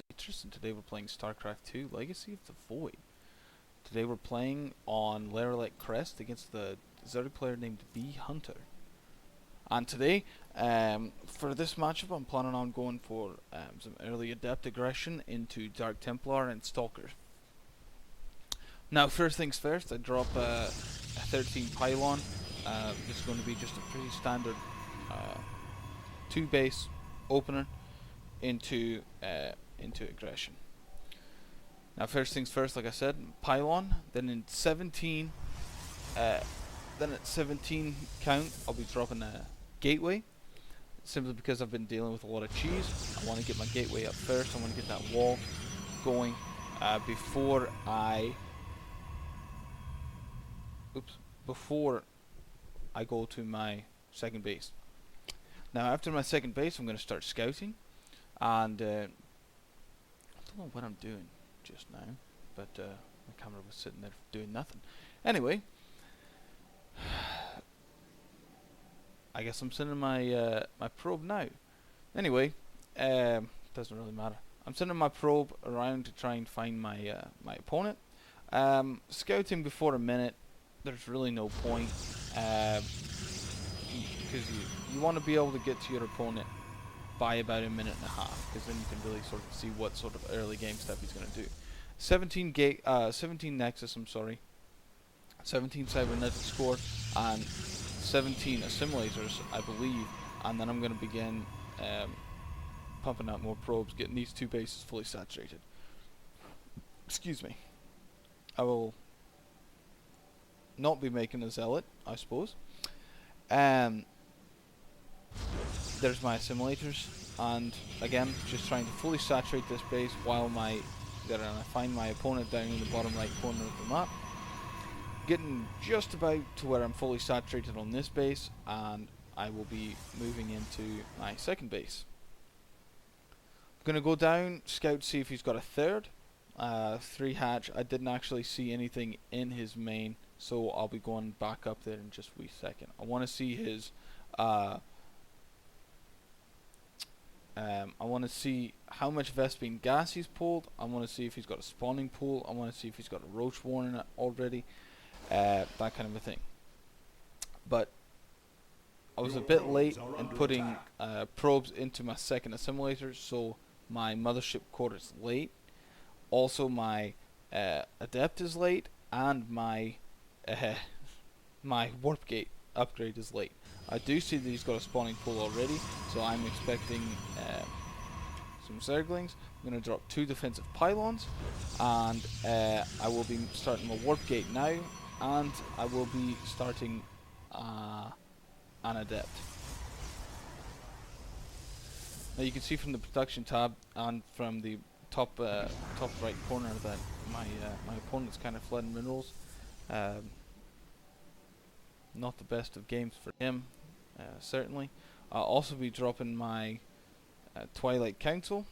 Interesting. Today we're playing Starcraft 2 Legacy of the Void. Today we're playing on Lerelek Crest against the Zerg player named B Hunter. And today, for this matchup, I'm planning on going for some early adept aggression into Dark Templar and Stalker. Now, first things first, I drop a 13 pylon. This is going to be just a pretty standard 2 base opener into aggression. Now, first things first, like I said, pylon. Then in 17, then at 17 count, I'll be dropping a gateway. Simply because I've been dealing with a lot of cheese. I want to get my gateway up first. I want to get that wall going before I go to my second base. Now, after my second base, I'm going to start scouting, and I don't know what I'm doing just now, but my camera was sitting there doing nothing. Anyway, I guess I'm sending my my probe now. Anyway, doesn't really matter. I'm sending my probe around to try and find my my opponent. Scouting before a minute, there's really no point, because you want to be able to get to your opponent by about a minute and a half, because then you can really sort of see what sort of early game step he's going to do. 17 Nexus, 17 cybernetic score, and 17 assimilators, I believe, and then I'm going to begin pumping out more probes, getting these two bases fully saturated. Excuse me. I will not be making a zealot, I suppose. There's my assimilators, and again, just trying to fully saturate this base while I find my opponent down in the bottom right corner of the map. Getting just about to where I'm fully saturated on this base, and I will be moving into my second base. I'm going to go down, scout, see if he's got a third. 3 hatch. I didn't actually see anything in his main, so I'll be going back up there in just a wee second. I want to see his I want to see how much Vespene gas he's pulled. I want to see if he's got a spawning pool. I want to see if he's got a roach warning already. That kind of a thing. But I was a bit late in putting probes into my second assimilator, so my mothership core is late. Also, my adept is late, and my my warp gate upgrade is late. I do see that he's got a spawning pool already, so I'm expecting some zerglings. I'm going to drop 2 defensive pylons, and I will be starting my warp gate now, and I will be starting an adept. Now you can see from the production tab and from the top right corner that my opponent's kind of flooding minerals. Not the best of games for him, certainly. I'll also be dropping my Twilight Council,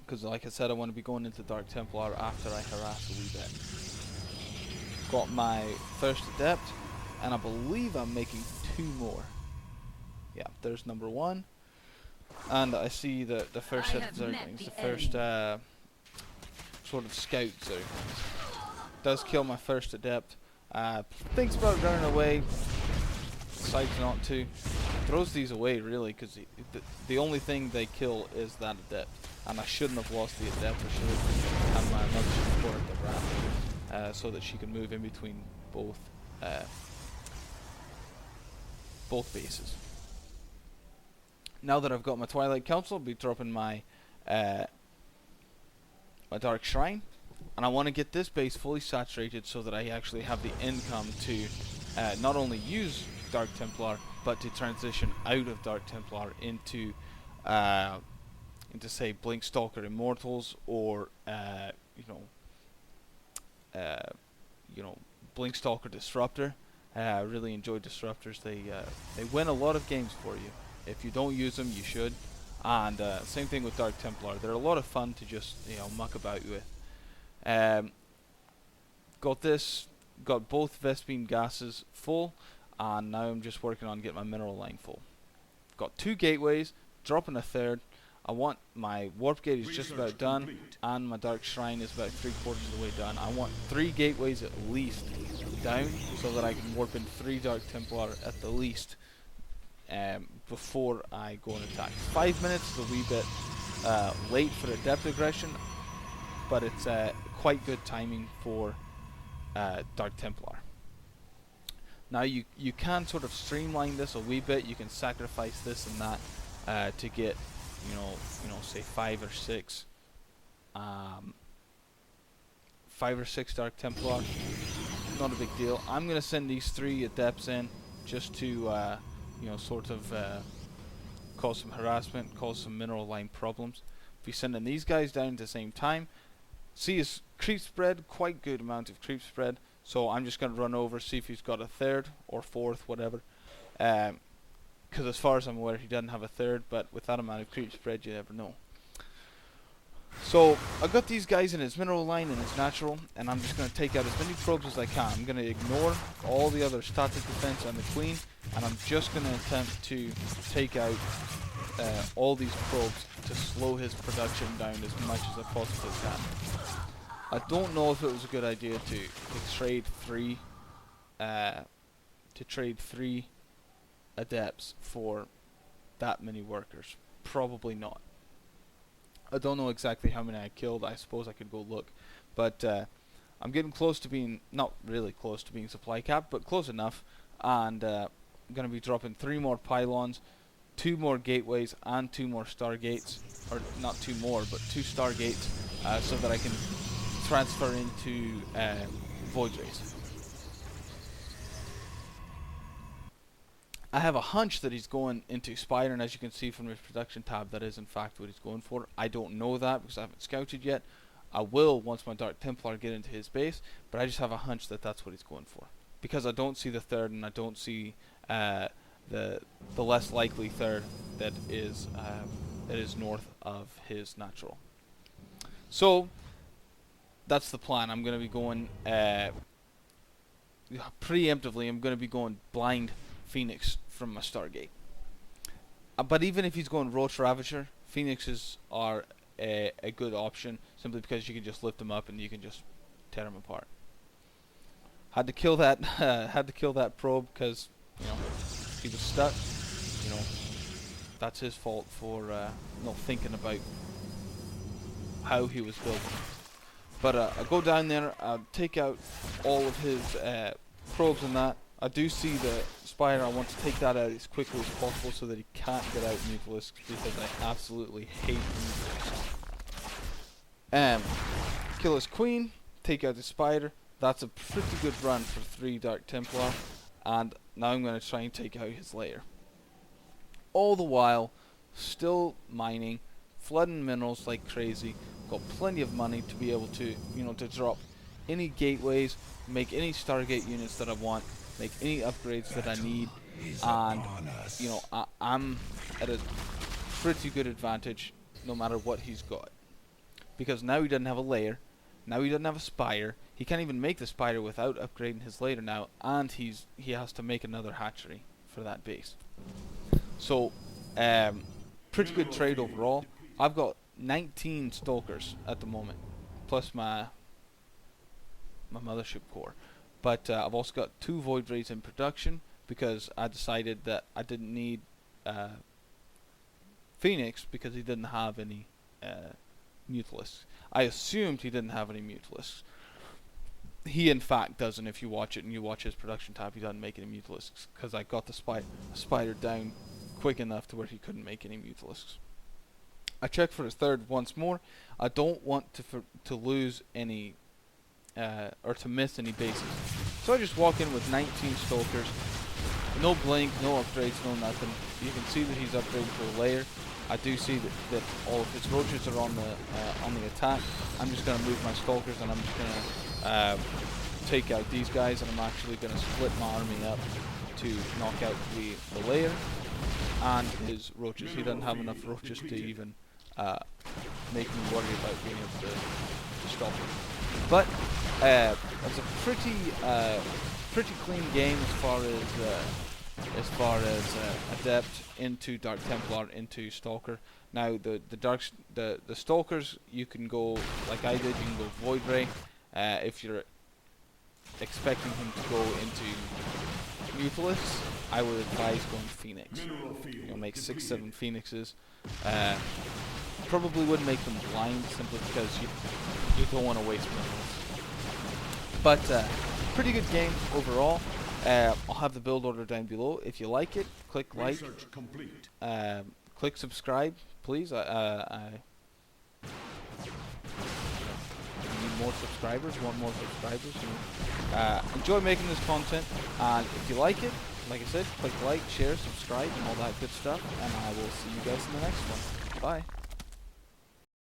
because like I said, I want to be going into Dark Templar after I harass a wee bit. Got my first adept, and I believe I'm making 2 more. Yeah, there's number 1. And I see the first set of zerglings, the first sort of scout zerglings. Does kill my first adept. Thinks about running away, decides not to. Throws these away really, because the only thing they kill is that adept. And I shouldn't have lost the adept. I should have had my mothership core at the ramp, so that she can move in between both bases. Now that I've got my Twilight Council, I'll be dropping my my Dark Shrine, and I want to get this base fully saturated so that I actually have the income to not only use Dark Templar, but to transition out of Dark Templar into say Blink Stalker Immortals, or Blink Stalker Disruptor. I really enjoy Disruptors. They win a lot of games for you. If you don't use them, you should. And same thing with Dark Templar. They're a lot of fun to just muck about with. Got both Vespene gases full, and now I'm just working on getting my mineral line full. Got 2 gateways, dropping a third. I want my warp gate is just about done, and my dark shrine is about 3/4 of the way done. I want 3 gateways at least down, so that I can warp in 3 Dark Templar at the least before I go and attack. 5 minutes is a wee bit late for adept aggression, but it's quite good timing for Dark Templar. Now you can sort of streamline this a wee bit. You can sacrifice this and that to get say 5 or 6 Dark Templar. Not a big deal. I'm gonna send these 3 adepts in just to sort of cause some harassment, cause some mineral line problems. If we send in these guys down at the same time, see his creep spread, quite good amount of creep spread. So I'm just gonna run over, see if he's got a 3rd or 4th, whatever. Because as far as I'm aware, he doesn't have a 3rd, but with that amount of creep spread, you never know. So I've got these guys in his mineral line and his natural, and I'm just going to take out as many probes as I can. I'm going to ignore all the other static defense and the queen, and I'm just going to attempt to take out all these probes to slow his production down as much as I possibly can. I don't know if it was a good idea to trade 3 adepts for that many workers. Probably not. I don't know exactly how many I killed. I suppose I could go look, but I'm getting close to being, not really close to being supply capped, but close enough. And I'm going to be dropping 3 more pylons, 2 more gateways, and 2 more stargates, or not 2 more, but 2 stargates, so that I can transfer into void rays. I have a hunch that he's going into Spire, and as you can see from his production tab, that is in fact what he's going for. I don't know that because I haven't scouted yet. I will once my Dark Templar get into his base, but I just have a hunch that that's what he's going for. Because I don't see the 3rd, and I don't see the less likely 3rd that is north of his natural. So that's the plan. I'm going to be going preemptively. I'm going to be going blind Phoenix from my Stargate. But even if he's going Roach Ravager, Phoenixes are a good option, simply because you can just lift them up and you can just tear them apart. Had to kill that probe because he was stuck. That's his fault for not thinking about how he was built. But I go down there, I take out all of his probes and that. I do see the Spire. I want to take that out as quickly as possible so that he can't get out Mutalisks, because I absolutely hate Mutalisks. Kill his queen, take out the Spider. That's a pretty good run for 3 Dark Templar, and now I'm going to try and take out his lair. All the while, still mining, flooding minerals like crazy. Got plenty of money to be able to, to drop any gateways, make any Stargate units that I want, make any upgrades that I need, and I'm at a pretty good advantage no matter what he's got, because now he doesn't have a lair, now he doesn't have a spire, he can't even make the spire without upgrading his lair now, and he has to make another hatchery for that base. So pretty good trade overall. I've got 19 Stalkers at the moment, plus my mothership core. But I've also got 2 Void Rays in production, because I decided that I didn't need Phoenix because he didn't have any Mutalisks. I assumed he didn't have any Mutalisks. He in fact doesn't. If you watch it and you watch his production tab, he doesn't make any Mutalisks, because I got the spider down quick enough to where he couldn't make any Mutalisks. I checked for his 3rd once more. I don't want to lose any or to miss any bases. So I just walk in with 19 Stalkers, no blink, no upgrades, no nothing. You can see that he's upgraded to a layer. I do see that all of his roaches are on the attack. I'm just going to move my Stalkers, and I'm just going to take out these guys, and I'm actually going to split my army up to knock out the layer and his roaches. He doesn't have enough roaches to even make me worry about being able to stop him. But it's a pretty clean game as far as far as adept into Dark Templar into Stalker. Now the Stalkers, you can go like I did. You can go Void Ray. If you're expecting him to go into Mutalist, I would advise going Phoenix. You'll make 6-7 Phoenixes. Probably wouldn't make them blind simply because you don't want to waste minerals. But pretty good game overall. I'll have the build order down below. If you like it, click like, click subscribe, please. I need more subscribers. Want more subscribers. Enjoy making this content, and if you like it, like I said, click like, share, subscribe, and all that good stuff. And I will see you guys in the next one. Bye.